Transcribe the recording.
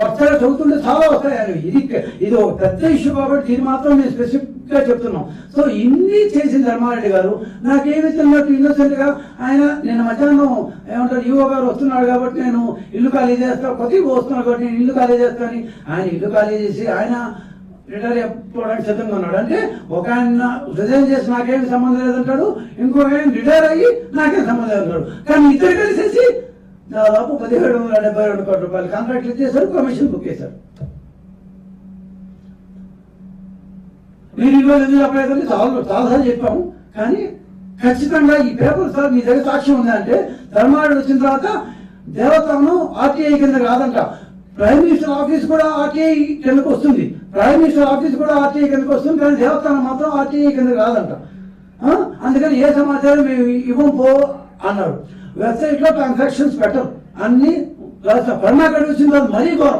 వస్తాయో చదువుతుంటే చాలా వస్తాయి. ఇది ఒక పెద్ద ఇష్యూ కాబట్టి దీన్ని మాత్రం నేను స్పెసిఫిక్ గా చెప్తున్నాం. సో ఇన్ని చేసిన ధర్మారెడ్డి గారు నాకేమైతే ఇన్నోసెంట్ గా ఆయన నిన్న మధ్యాహ్నం ఏమంటారు ఈవో గారు వస్తున్నాడు కాబట్టి నేను ఇల్లు ఖాళీ చేస్తా, కొద్దిగా వస్తున్నాడు కాబట్టి నేను ఇల్లు ఖాళీ చేస్తాను. ఆయన ఇల్లు ఖాళీ చేసి ఆయన రిటైర్ అయిపోవడానికి సిద్ధంగా ఉన్నాడు. అంటే ఒక ఆయన రిజైన్ చేసి నాకేమి సంబంధం లేదంటాడు, ఇంకొక ఆయన రిటైర్ అయ్యి నాకేం సంబంధం లేదంటాడు. కానీ ఇద్దరు కలిసేసి దాదాపు 1772 కోట్ల రూపాయలు కాంట్రాక్ట్ ఇచ్చేశారు, కమిషన్ బుక్ చేశారు. మీరు 28 చాలాసార్లు చెప్పాము. కానీ ఖచ్చితంగా ఈ పేపర్ సార్ మీ దగ్గర సాక్ష్యం ఉందంటే ధర్మారెడ్డి వచ్చిన తర్వాత దేవతాను ఆర్టీఐ కింద కాదంట, ప్రైమ్ మినిస్టర్ ఆఫీస్ కూడా ఆర్టీఐ కిందకు వస్తుంది, ప్రైమ్ మినిస్టర్ ఆఫీస్ కూడా ఆర్టీఐ కిందకు వస్తుంది. కానీ దేవస్థానం మాత్రం ఆర్టీఐ కింద కాదంట. అందుకని ఏ సమాచారం మేము ఇవ్వం పో అన్నారు. వెబ్సైట్ లో ట్రాన్సాక్షన్స్ పెట్టరు, అన్ని కర్ణాటక వచ్చిన మరీ ఘోరం.